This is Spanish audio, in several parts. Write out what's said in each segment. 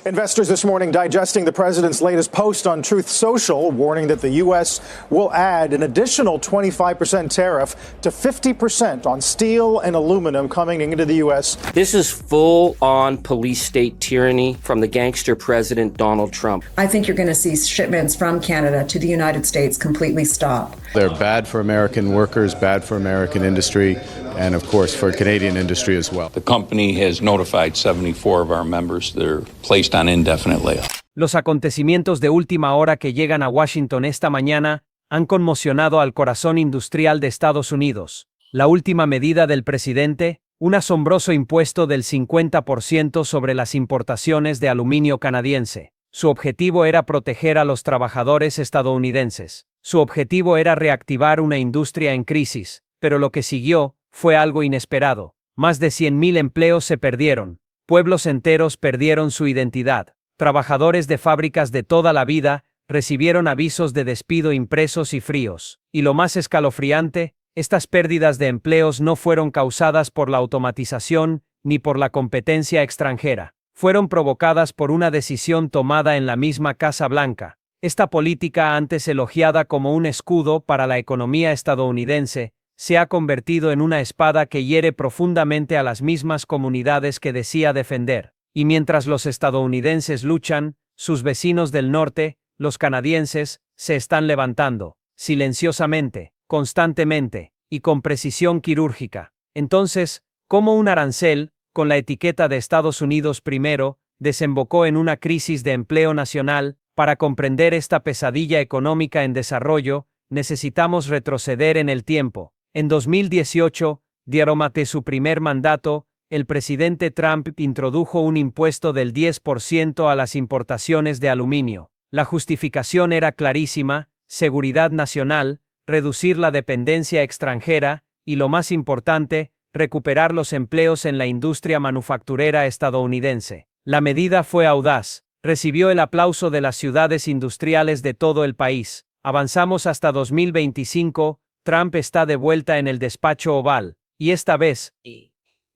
Investors this morning digesting the president's latest post on Truth Social, warning that the U.S. will add an additional 25% tariff to 50% on steel and aluminum coming into the U.S. This is full-on police state tyranny from the gangster president Donald Trump. I think you're going to see shipments from Canada to the United States completely stop. They're bad for American workers, bad for American industry, and of course for Canadian industry as well. The company has notified 74 of our members. They're placed on indefinite layoff. Los acontecimientos de última hora que llegan a Washington esta mañana han conmocionado al corazón industrial de Estados Unidos. La última medida del presidente, un asombroso impuesto del 50% sobre las importaciones de aluminio canadiense. Su objetivo era proteger a los trabajadores estadounidenses. Su objetivo era reactivar una industria en crisis, pero lo que siguió fue algo inesperado. Más de 100,000 empleos se perdieron. Pueblos enteros perdieron su identidad. Trabajadores de fábricas de toda la vida recibieron avisos de despido impresos y fríos. Y lo más escalofriante, estas pérdidas de empleos no fueron causadas por la automatización ni por la competencia extranjera. Fueron provocadas por una decisión tomada en la misma Casa Blanca. Esta política, antes elogiada como un escudo para la economía estadounidense, se ha convertido en una espada que hiere profundamente a las mismas comunidades que decía defender. Y mientras los estadounidenses luchan, sus vecinos del norte, los canadienses, se están levantando, silenciosamente, constantemente, y con precisión quirúrgica. Entonces, ¿cómo un arancel, con la etiqueta de Estados Unidos primero, desembocó en una crisis de empleo nacional? Para comprender esta pesadilla económica en desarrollo, necesitamos retroceder en el tiempo. En 2018, durante su primer mandato, el presidente Trump introdujo un impuesto del 10% a las importaciones de aluminio. La justificación era clarísima: seguridad nacional, reducir la dependencia extranjera y, lo más importante, recuperar los empleos en la industria manufacturera estadounidense. La medida fue audaz. Recibió el aplauso de las ciudades industriales de todo el país. Avanzamos hasta 2025, Trump está de vuelta en el despacho oval, y esta vez,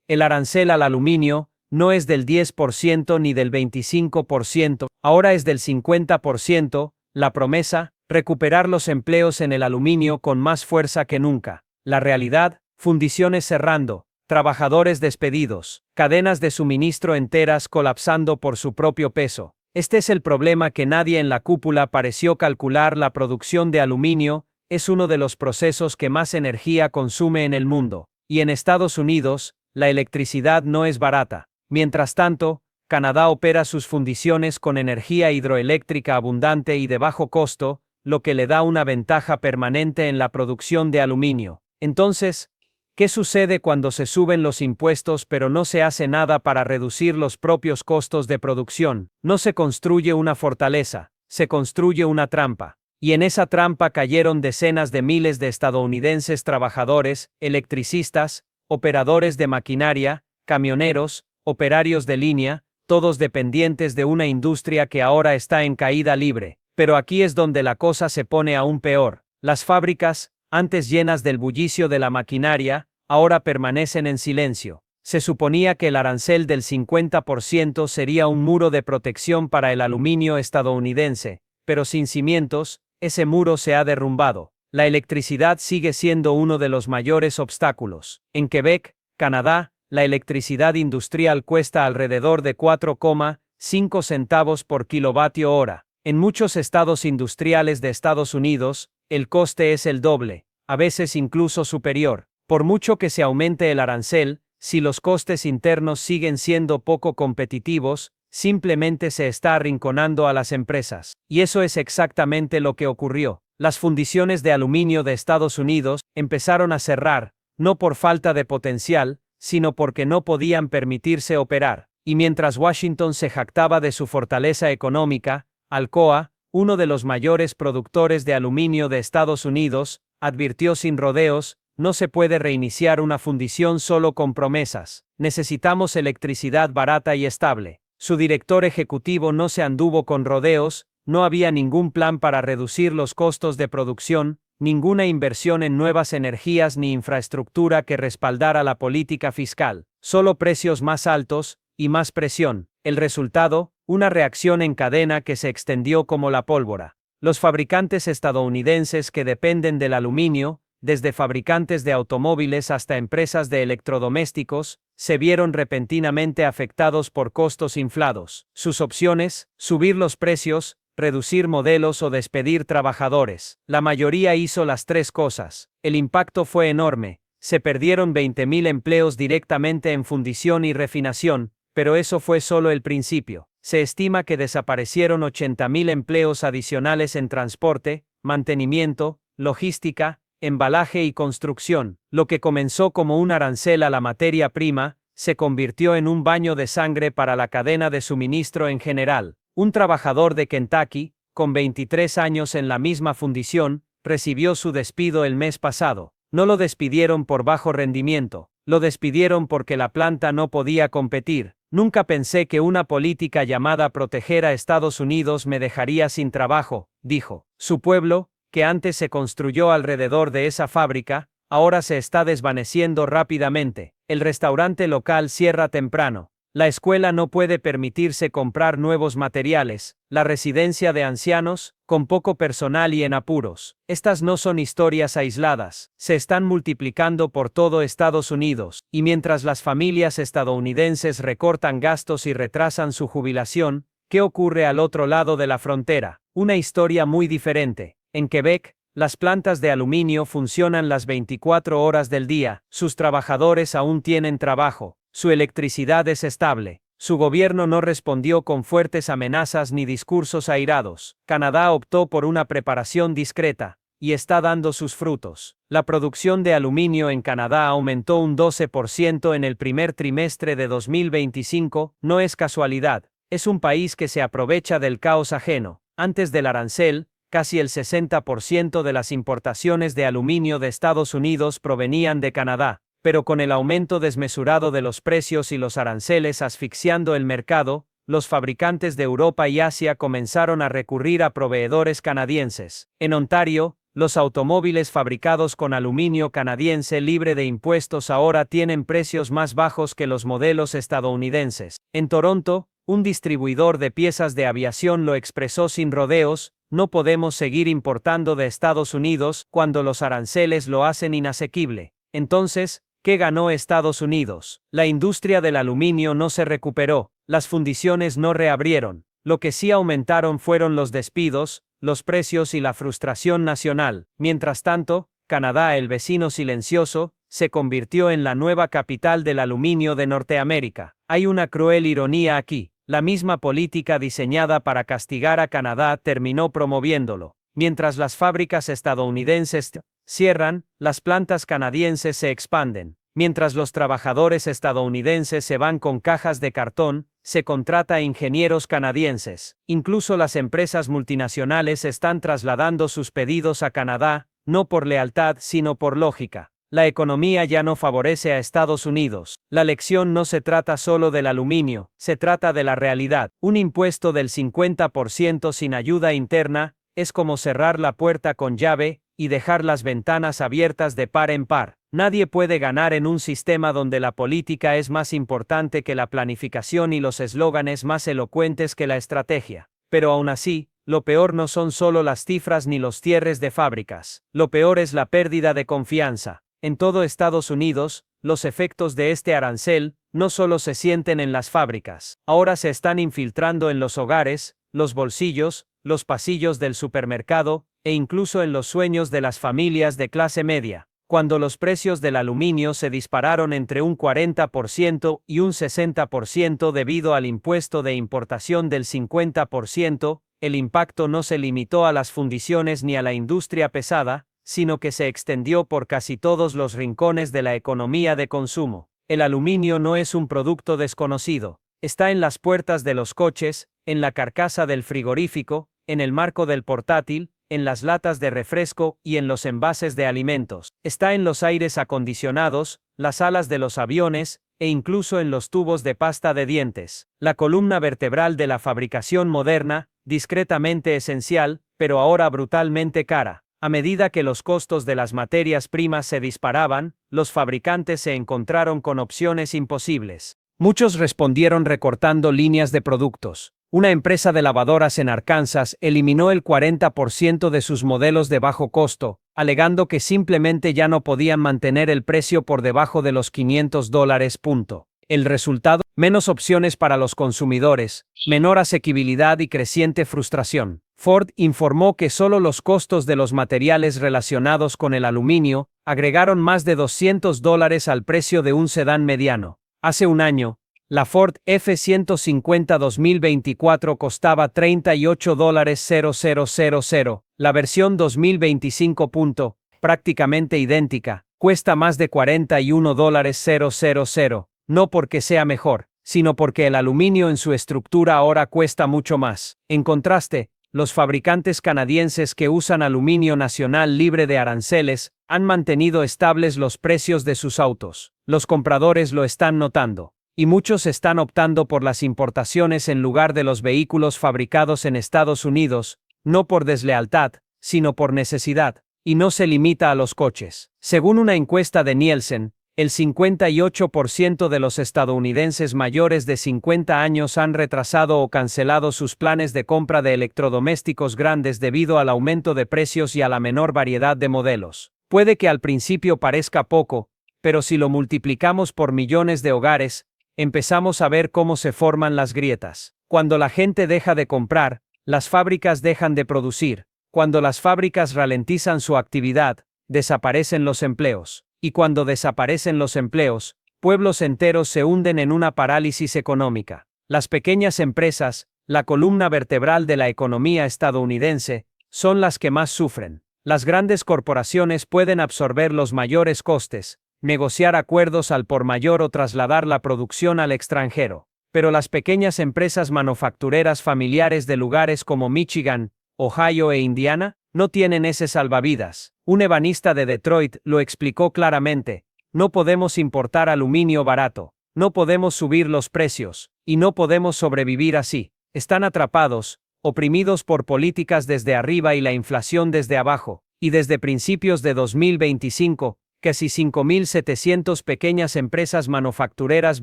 el arancel al aluminio no es del 10% ni del 25%, ahora es del 50%, la promesa, recuperar los empleos en el aluminio con más fuerza que nunca. La realidad, fundiciones cerrando, trabajadores despedidos, cadenas de suministro enteras colapsando por su propio peso. Este es el problema que nadie en la cúpula pareció calcular. La producción de aluminio es uno de los procesos que más energía consume en el mundo, y en Estados Unidos, la electricidad no es barata. Mientras tanto, Canadá opera sus fundiciones con energía hidroeléctrica abundante y de bajo costo, lo que le da una ventaja permanente en la producción de aluminio. Entonces, ¿qué sucede cuando se suben los impuestos pero no se hace nada para reducir los propios costos de producción? No se construye una fortaleza, se construye una trampa. Y en esa trampa cayeron decenas de miles de estadounidenses trabajadores, electricistas, operadores de maquinaria, camioneros, operarios de línea, todos dependientes de una industria que ahora está en caída libre. Pero aquí es donde la cosa se pone aún peor. Las fábricas, antes llenas del bullicio de la maquinaria, ahora permanecen en silencio. Se suponía que el arancel del 50% sería un muro de protección para el aluminio estadounidense, pero sin cimientos, ese muro se ha derrumbado. La electricidad sigue siendo uno de los mayores obstáculos. En Quebec, Canadá, la electricidad industrial cuesta alrededor de 4,5 centavos por kilovatio hora. En muchos estados industriales de Estados Unidos, el coste es el doble, a veces incluso superior. Por mucho que se aumente el arancel, si los costes internos siguen siendo poco competitivos, simplemente se está arrinconando a las empresas. Y eso es exactamente lo que ocurrió. Las fundiciones de aluminio de Estados Unidos empezaron a cerrar, no por falta de potencial, sino porque no podían permitirse operar. Y mientras Washington se jactaba de su fortaleza económica, Alcoa, uno de los mayores productores de aluminio de Estados Unidos, advirtió sin rodeos: no se puede reiniciar una fundición solo con promesas. Necesitamos electricidad barata y estable. Su director ejecutivo no se anduvo con rodeos, no había ningún plan para reducir los costos de producción, ninguna inversión en nuevas energías ni infraestructura que respaldara la política fiscal, solo precios más altos y más presión. El resultado, una reacción en cadena que se extendió como la pólvora. Los fabricantes estadounidenses que dependen del aluminio, desde fabricantes de automóviles hasta empresas de electrodomésticos, se vieron repentinamente afectados por costos inflados. Sus opciones: subir los precios, reducir modelos o despedir trabajadores. La mayoría hizo las tres cosas. El impacto fue enorme. Se perdieron 20.000 empleos directamente en fundición y refinación, pero eso fue solo el principio. Se estima que desaparecieron 80.000 empleos adicionales en transporte, mantenimiento, logística, embalaje y construcción. Lo que comenzó como un arancel a la materia prima, se convirtió en un baño de sangre para la cadena de suministro en general. Un trabajador de Kentucky, con 23 años en la misma fundición, recibió su despido el mes pasado. No lo despidieron por bajo rendimiento, lo despidieron porque la planta no podía competir. Nunca pensé que una política llamada proteger a Estados Unidos me dejaría sin trabajo, dijo. Su pueblo, que antes se construyó alrededor de esa fábrica, ahora se está desvaneciendo rápidamente. El restaurante local cierra temprano. La escuela no puede permitirse comprar nuevos materiales, la residencia de ancianos, con poco personal y en apuros. Estas no son historias aisladas, se están multiplicando por todo Estados Unidos, y mientras las familias estadounidenses recortan gastos y retrasan su jubilación, ¿qué ocurre al otro lado de la frontera? Una historia muy diferente. En Quebec, las plantas de aluminio funcionan las 24 horas del día, sus trabajadores aún tienen trabajo. Su electricidad es estable. Su gobierno no respondió con fuertes amenazas ni discursos airados. Canadá optó por una preparación discreta, y está dando sus frutos. La producción de aluminio en Canadá aumentó un 12% en el primer trimestre de 2025, no es casualidad. Es un país que se aprovecha del caos ajeno. Antes del arancel, casi el 60% de las importaciones de aluminio de Estados Unidos provenían de Canadá. Pero con el aumento desmesurado de los precios y los aranceles asfixiando el mercado, los fabricantes de Europa y Asia comenzaron a recurrir a proveedores canadienses. En Ontario, los automóviles fabricados con aluminio canadiense libre de impuestos ahora tienen precios más bajos que los modelos estadounidenses. En Toronto, un distribuidor de piezas de aviación lo expresó sin rodeos: no podemos seguir importando de Estados Unidos cuando los aranceles lo hacen inasequible. Entonces, ¿qué ganó Estados Unidos? La industria del aluminio no se recuperó, las fundiciones no reabrieron. Lo que sí aumentaron fueron los despidos, los precios y la frustración nacional. Mientras tanto, Canadá, el vecino silencioso, se convirtió en la nueva capital del aluminio de Norteamérica. Hay una cruel ironía aquí. La misma política diseñada para castigar a Canadá terminó promoviéndolo. Mientras las fábricas estadounidenses cierran, las plantas canadienses se expanden. Mientras los trabajadores estadounidenses se van con cajas de cartón, se contrata a ingenieros canadienses. Incluso las empresas multinacionales están trasladando sus pedidos a Canadá, no por lealtad sino por lógica. La economía ya no favorece a Estados Unidos. La lección no se trata solo del aluminio, se trata de la realidad. Un impuesto del 50% sin ayuda interna es como cerrar la puerta con llave y dejar las ventanas abiertas de par en par. Nadie puede ganar en un sistema donde la política es más importante que la planificación y los eslóganes más elocuentes que la estrategia. Pero aún así, lo peor no son solo las cifras ni los cierres de fábricas. Lo peor es la pérdida de confianza. En todo Estados Unidos, los efectos de este arancel no solo se sienten en las fábricas, ahora se están infiltrando en los hogares, los bolsillos, los pasillos del supermercado, e incluso en los sueños de las familias de clase media. Cuando los precios del aluminio se dispararon entre un 40% y un 60% debido al impuesto de importación del 50%, el impacto no se limitó a las fundiciones ni a la industria pesada, sino que se extendió por casi todos los rincones de la economía de consumo. El aluminio no es un producto desconocido. Está en las puertas de los coches, en la carcasa del frigorífico, en el marco del portátil, en las latas de refresco y en los envases de alimentos. Está en los aires acondicionados, las alas de los aviones, e incluso en los tubos de pasta de dientes. La columna vertebral de la fabricación moderna, discretamente esencial, pero ahora brutalmente cara. A medida que los costos de las materias primas se disparaban, los fabricantes se encontraron con opciones imposibles. Muchos respondieron recortando líneas de productos. Una empresa de lavadoras en Arkansas eliminó el 40% de sus modelos de bajo costo, alegando que simplemente ya no podían mantener el precio por debajo de los $500. El resultado: menos opciones para los consumidores, menor asequibilidad y creciente frustración. Ford informó que solo los costos de los materiales relacionados con el aluminio agregaron más de $200 al precio de un sedán mediano. Hace un año, la Ford F-150 2024 costaba $38,000. La versión 2025, prácticamente idéntica, cuesta más de $41,000, no porque sea mejor, sino porque el aluminio en su estructura ahora cuesta mucho más. En contraste, los fabricantes canadienses que usan aluminio nacional libre de aranceles han mantenido estables los precios de sus autos. Los compradores lo están notando, y muchos están optando por las importaciones en lugar de los vehículos fabricados en Estados Unidos, no por deslealtad, sino por necesidad, y no se limita a los coches. Según una encuesta de Nielsen, el 58% de los estadounidenses mayores de 50 años han retrasado o cancelado sus planes de compra de electrodomésticos grandes debido al aumento de precios y a la menor variedad de modelos. Puede que al principio parezca poco, pero si lo multiplicamos por millones de hogares, empezamos a ver cómo se forman las grietas. Cuando la gente deja de comprar, las fábricas dejan de producir. Cuando las fábricas ralentizan su actividad, desaparecen los empleos. Y cuando desaparecen los empleos, pueblos enteros se hunden en una parálisis económica. Las pequeñas empresas, la columna vertebral de la economía estadounidense, son las que más sufren. Las grandes corporaciones pueden absorber los mayores costes, negociar acuerdos al por mayor o trasladar la producción al extranjero. Pero las pequeñas empresas manufactureras familiares de lugares como Michigan, Ohio e Indiana, no tienen ese salvavidas. Un ebanista de Detroit lo explicó claramente: no podemos importar aluminio barato, no podemos subir los precios, y no podemos sobrevivir así. Están atrapados, oprimidos por políticas desde arriba y la inflación desde abajo, y desde principios de 2025, casi 5.700 pequeñas empresas manufactureras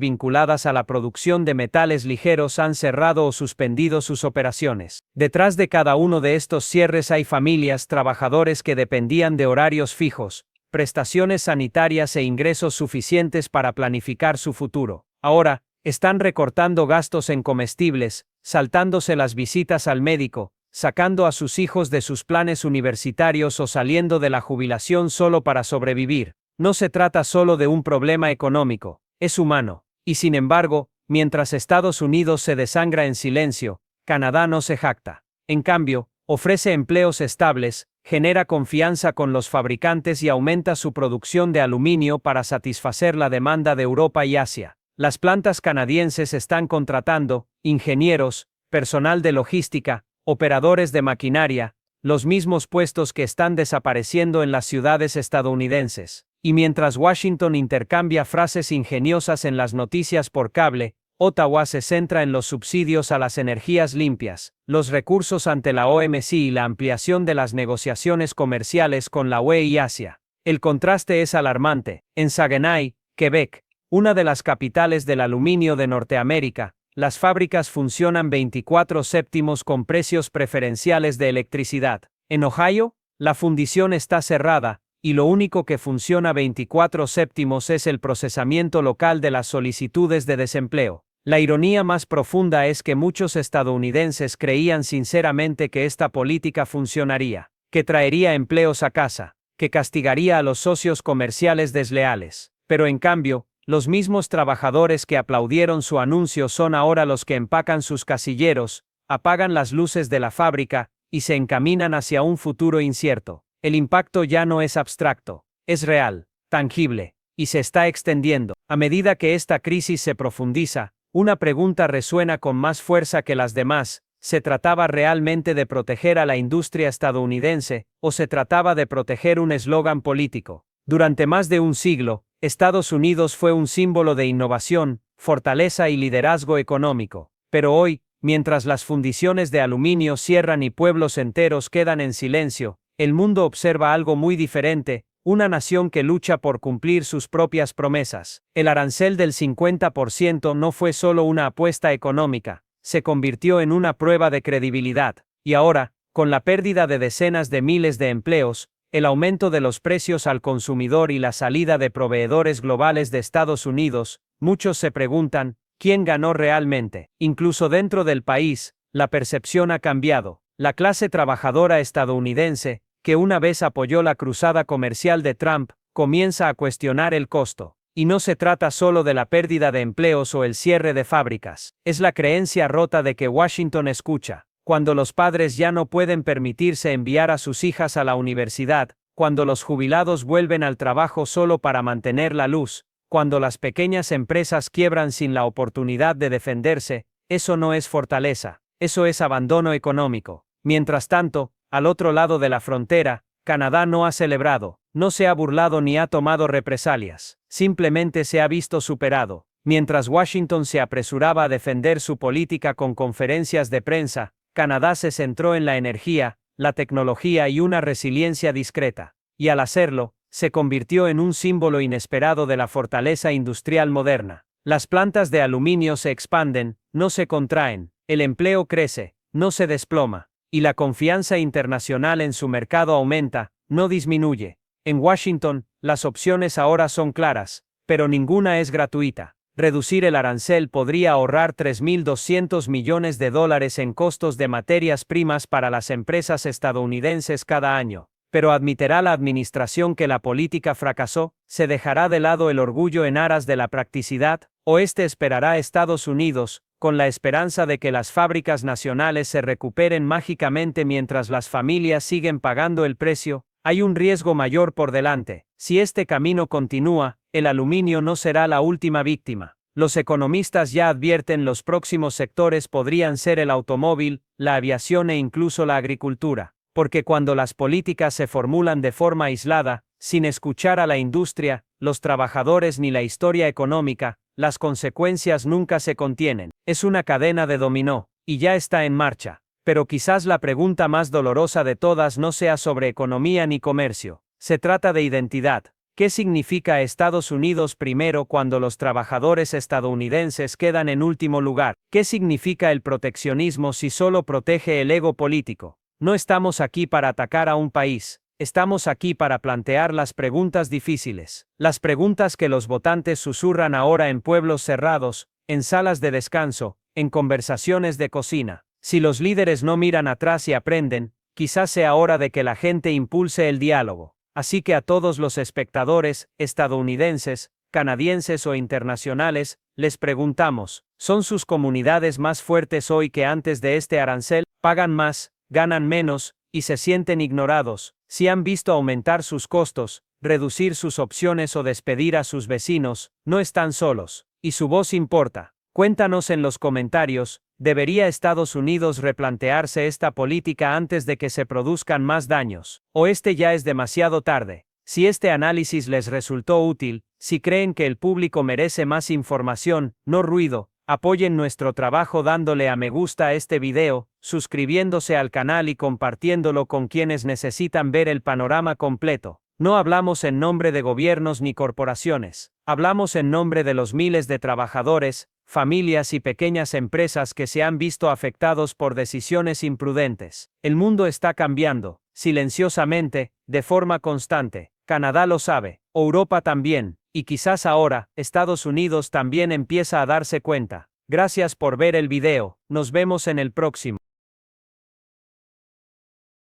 vinculadas a la producción de metales ligeros han cerrado o suspendido sus operaciones. Detrás de cada uno de estos cierres hay familias, trabajadores que dependían de horarios fijos, prestaciones sanitarias e ingresos suficientes para planificar su futuro. Ahora, están recortando gastos en comestibles, saltándose las visitas al médico, sacando a sus hijos de sus planes universitarios o saliendo de la jubilación solo para sobrevivir. No se trata solo de un problema económico, es humano. Y sin embargo, mientras Estados Unidos se desangra en silencio, Canadá no se jacta. En cambio, ofrece empleos estables, genera confianza con los fabricantes y aumenta su producción de aluminio para satisfacer la demanda de Europa y Asia. Las plantas canadienses están contratando ingenieros, personal de logística, operadores de maquinaria, los mismos puestos que están desapareciendo en las ciudades estadounidenses. Y mientras Washington intercambia frases ingeniosas en las noticias por cable, Ottawa se centra en los subsidios a las energías limpias, los recursos ante la OMC y la ampliación de las negociaciones comerciales con la UE y Asia. El contraste es alarmante. En Saguenay, Quebec, una de las capitales del aluminio de Norteamérica, las fábricas funcionan 24/7 con precios preferenciales de electricidad. En Ohio, la fundición está cerrada, y lo único que funciona 24/7 es el procesamiento local de las solicitudes de desempleo. La ironía más profunda es que muchos estadounidenses creían sinceramente que esta política funcionaría, que traería empleos a casa, que castigaría a los socios comerciales desleales. Pero en cambio, los mismos trabajadores que aplaudieron su anuncio son ahora los que empacan sus casilleros, apagan las luces de la fábrica, y se encaminan hacia un futuro incierto. El impacto ya no es abstracto, es real, tangible, y se está extendiendo. A medida que esta crisis se profundiza, una pregunta resuena con más fuerza que las demás: ¿se trataba realmente de proteger a la industria estadounidense, o se trataba de proteger un eslogan político? Durante más de un siglo, Estados Unidos fue un símbolo de innovación, fortaleza y liderazgo económico. Pero hoy, mientras las fundiciones de aluminio cierran y pueblos enteros quedan en silencio, el mundo observa algo muy diferente: una nación que lucha por cumplir sus propias promesas. El arancel del 50% no fue solo una apuesta económica, se convirtió en una prueba de credibilidad. Y ahora, con la pérdida de decenas de miles de empleos, el aumento de los precios al consumidor y la salida de proveedores globales de Estados Unidos, muchos se preguntan, ¿quién ganó realmente? Incluso dentro del país, la percepción ha cambiado. La clase trabajadora estadounidense, que una vez apoyó la cruzada comercial de Trump, comienza a cuestionar el costo. Y no se trata solo de la pérdida de empleos o el cierre de fábricas, es la creencia rota de que Washington escucha. Cuando los padres ya no pueden permitirse enviar a sus hijas a la universidad, cuando los jubilados vuelven al trabajo solo para mantener la luz, cuando las pequeñas empresas quiebran sin la oportunidad de defenderse, eso no es fortaleza, eso es abandono económico. Mientras tanto, al otro lado de la frontera, Canadá no ha celebrado, no se ha burlado ni ha tomado represalias, simplemente se ha visto superado. Mientras Washington se apresuraba a defender su política con conferencias de prensa, Canadá se centró en la energía, la tecnología y una resiliencia discreta. Y al hacerlo, se convirtió en un símbolo inesperado de la fortaleza industrial moderna. Las plantas de aluminio se expanden, no se contraen, el empleo crece, no se desploma, y la confianza internacional en su mercado aumenta, no disminuye. En Washington, las opciones ahora son claras, pero ninguna es gratuita. Reducir el arancel podría ahorrar $3.200 millones en costos de materias primas para las empresas estadounidenses cada año. Pero admitirá la administración que la política fracasó, se dejará de lado el orgullo en aras de la practicidad, o esperará a Estados Unidos, con la esperanza de que las fábricas nacionales se recuperen mágicamente mientras las familias siguen pagando el precio. Hay un riesgo mayor por delante. Si este camino continúa, el aluminio no será la última víctima. Los economistas ya advierten los próximos sectores podrían ser el automóvil, la aviación e incluso la agricultura. Porque cuando las políticas se formulan de forma aislada, sin escuchar a la industria, los trabajadores ni la historia económica, las consecuencias nunca se contienen. Es una cadena de dominó, y ya está en marcha. Pero quizás la pregunta más dolorosa de todas no sea sobre economía ni comercio. Se trata de identidad. ¿Qué significa Estados Unidos primero cuando los trabajadores estadounidenses quedan en último lugar? ¿Qué significa el proteccionismo si solo protege el ego político? No estamos aquí para atacar a un país. Estamos aquí para plantear las preguntas difíciles. Las preguntas que los votantes susurran ahora en pueblos cerrados, en salas de descanso, en conversaciones de cocina. Si los líderes no miran atrás y aprenden, quizás sea hora de que la gente impulse el diálogo. Así que a todos los espectadores, estadounidenses, canadienses o internacionales, les preguntamos, ¿son sus comunidades más fuertes hoy que antes de este arancel? ¿Pagan más, ganan menos, y se sienten ignorados? Si han visto aumentar sus costos, reducir sus opciones o despedir a sus vecinos, no están solos, y su voz importa. Cuéntanos en los comentarios, ¿debería Estados Unidos replantearse esta política antes de que se produzcan más daños? ¿O ya es demasiado tarde? Si este análisis les resultó útil, si creen que el público merece más información, no ruido, apoyen nuestro trabajo dándole a me gusta a este video, suscribiéndose al canal y compartiéndolo con quienes necesitan ver el panorama completo. No hablamos en nombre de gobiernos ni corporaciones, hablamos en nombre de los miles de trabajadores, familias y pequeñas empresas que se han visto afectados por decisiones imprudentes. El mundo está cambiando, silenciosamente, de forma constante. Canadá lo sabe, Europa también, y quizás ahora, Estados Unidos también empieza a darse cuenta. Gracias por ver el video, nos vemos en el próximo.